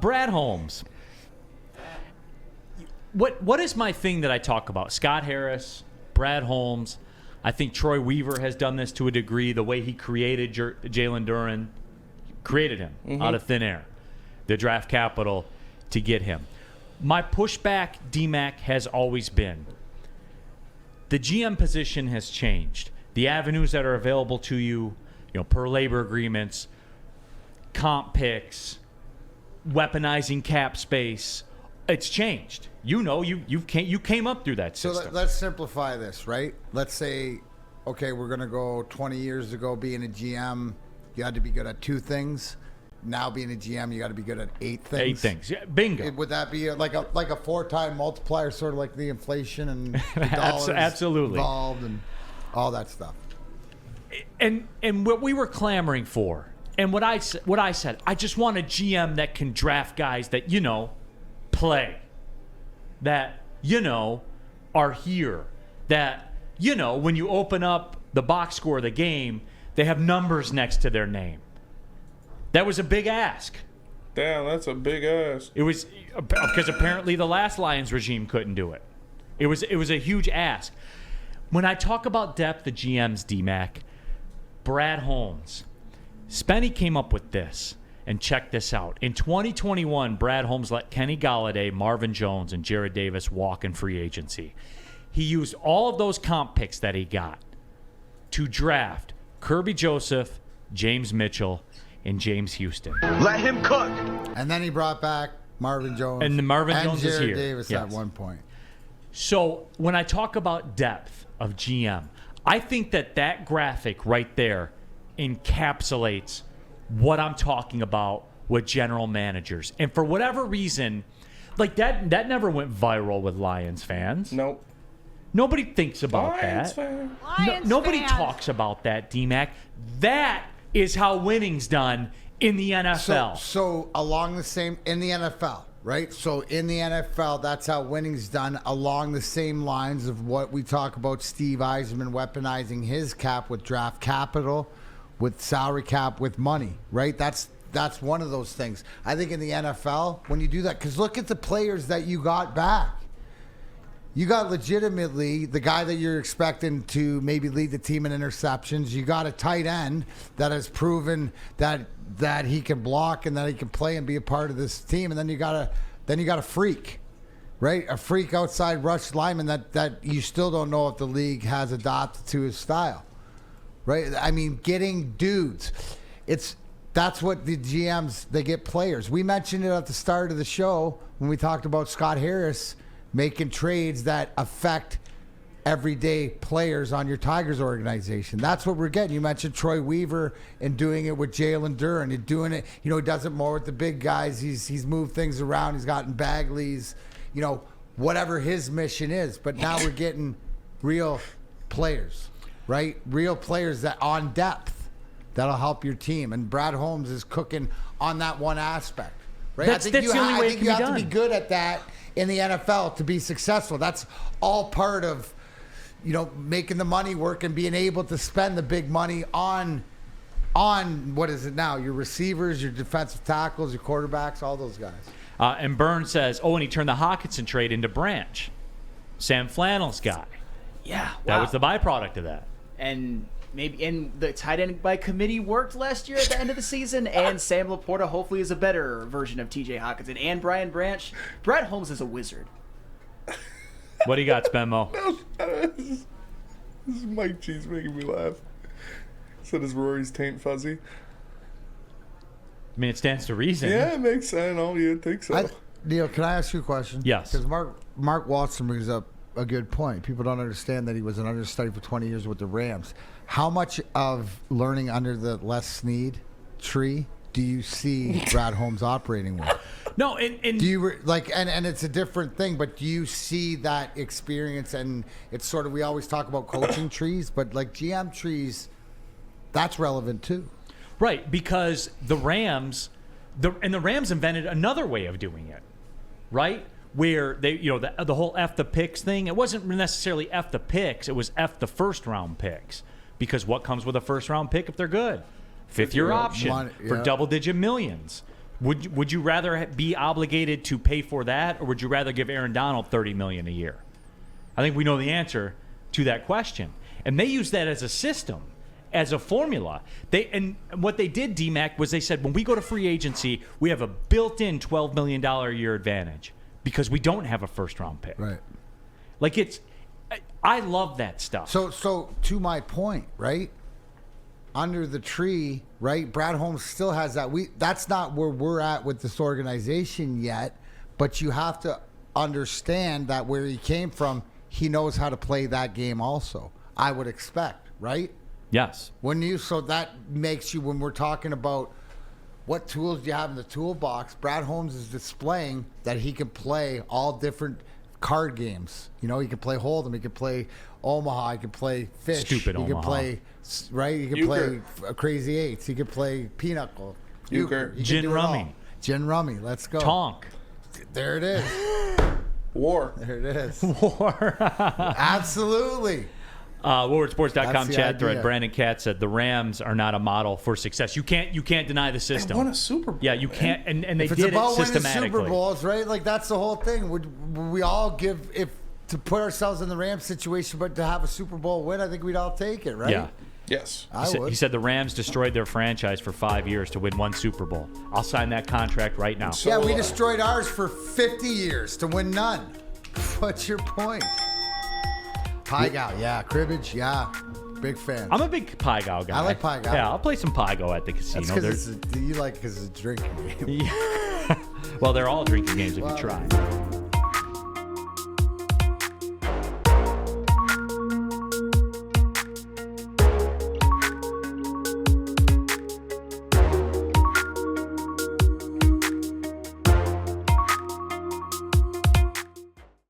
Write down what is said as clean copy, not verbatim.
Brad Holmes. What is my thing that I talk about? Scott Harris, Brad Holmes. I think Troy Weaver has done this to a degree. The way he created Jalen Duren, created him out of thin air. The draft capital to get him. My pushback, DMAC, has always been the GM position has changed. The avenues that are available to you, per labor agreements, comp picks, weaponizing cap space, it's changed. You came up through that system. So let's simplify this, right? Let's say, okay, we're going to go 20 years ago being a GM, you had to be good at 2 things. Now being a GM, you got to be good at 8 things. 8 things. Yeah, bingo. Would that be like a 4-time multiplier, sort of like the inflation and the dollars absolutely involved and all that stuff? And what we were clamoring for, and what I said, I just want a GM that can draft guys that play, that are here, that when you open up the box score of the game, they have numbers next to their name. That was a big ask. Damn, that's a big ask. It was because apparently the last Lions regime couldn't do it. It was a huge ask. When I talk about depth of GMs, DMAC, Brad Holmes, Spenny came up with this, and check this out. In 2021, Brad Holmes let Kenny Golladay, Marvin Jones, and Jared Davis walk in free agency. He used all of those comp picks that he got to draft Kirby Joseph, James Mitchell, and James Houston. Let him cook. And then he brought back Marvin Jones. And the Marvin Jones Jared is here. Davis at one point. So when I talk about depth of GM, I think that graphic right there encapsulates what I'm talking about with general managers. And for whatever reason, like that never went viral with Lions fans. Nope. Nobody thinks about Lions that. fan. Nobody talks about that, DMAC. That is how winning's done in the NFL. So along the same, in the NFL, right? So in the NFL, that's how winning's done, along the same lines of what we talk about Steve Eisman weaponizing his cap with draft capital, with salary cap, with money, right? That's one of those things. I think in the NFL, when you do that, because look at the players that you got back. You got legitimately the guy that you're expecting to maybe lead the team in interceptions. You got a tight end that has proven that he can block and that he can play and be a part of this team. And then you got a freak, right? A freak outside rush lineman that you still don't know if the league has adopted to his style, right? I mean, getting dudes. That's what the GMs, they get players. We mentioned it at the start of the show when we talked about Scott Harris making trades that affect everyday players on your Tigers organization. That's what we're getting. You mentioned Troy Weaver and doing it with Jalen Duren. You're doing it, he does it more with the big guys. He's moved things around. He's gotten Bagleys, whatever his mission is. But now we're getting real players, right? Real players that on depth that'll help your team. And Brad Holmes is cooking on that one aspect, right? That's the only way it can be done. You have to be good at that in the NFL to be successful. That's all part of, making the money work and being able to spend the big money on what is it now? Your receivers, your defensive tackles, your quarterbacks, all those guys. And Burns says, and he turned the Hawkinson trade into Branch, Sam Flannel's guy. Yeah, that was the byproduct of that. And the tight end by committee worked last year at the end of the season, and Sam Laporta hopefully is a better version of TJ Hawkinson and Brian Branch. Brad Holmes is a wizard. What do you got, Spenmo? This is Mike G's making me laugh. So does Rory's taint fuzzy? I mean, it stands to reason. Yeah, it makes sense. You'd think so. Neal, can I ask you a question? Yes. Because Mark Watson brings up a good point. People don't understand that he was an understudy for 20 years with the Rams. How much of learning under the Les Snead tree do you see Brad Holmes operating with? No, and do you and it's a different thing, but do you see that experience? And it's sort of, we always talk about coaching trees, but like GM trees, that's relevant too. Right, because the Rams invented another way of doing it, right? Where they, the whole F the picks thing, it wasn't necessarily F the picks, it was F the first round picks. Because what comes with a first round pick if they're good? Fifth year option for double digit millions. Would you rather be obligated to pay for that, or would you rather give Aaron Donald $30 million a year? I think we know the answer to that question, and they use that as a system, as a formula. And what they did, DMAC, was they said when we go to free agency, we have a built-in $12 million a year advantage because we don't have a first-round pick. Right. Like I love that stuff. So to my point, right? Under the tree, right? Brad Holmes still has that. That's not where we're at with this organization yet, but you have to understand that where he came from, he knows how to play that game also. I would expect, right? Yes. So that makes you, when we're talking about what tools do you have in the toolbox, Brad Holmes is displaying that he can play all different card games. He can play Hold'em, he can play Omaha, he can play Fish. Stupid He Omaha. can play, right? He can Euchre. play Crazy Eights. He can play Pinochle. Euchre. He can Gin do it rummy. all. Gin rummy. Let's go. Tonk. There it is. War. There it is. War. Absolutely. WoodwardSports.com That's the chat thread. idea. Brandon Katz said the Rams are not a model for success. You can't deny the They system. won a Super Bowl. Yeah, you can't, and they If it's did it about winning systematically. Super Bowls, right? Like that's the whole thing. Would we all give to put ourselves in the Rams situation, but to have a Super Bowl win, I think we'd all take it, right? Yeah. Yes. I would. He said the Rams destroyed their franchise for 5 years to win one Super Bowl. I'll sign that contract right now. So- Yeah, we destroyed ours for 50 years to win none. What's your point? Pie Gal, yeah. Cribbage, yeah. Big fan. I'm a big Pygo guy. I like Pygo. Yeah, I'll play some Pygo at the casino. That's because you like because it's a drinking game. Well, they're all drinking games if you Well, try.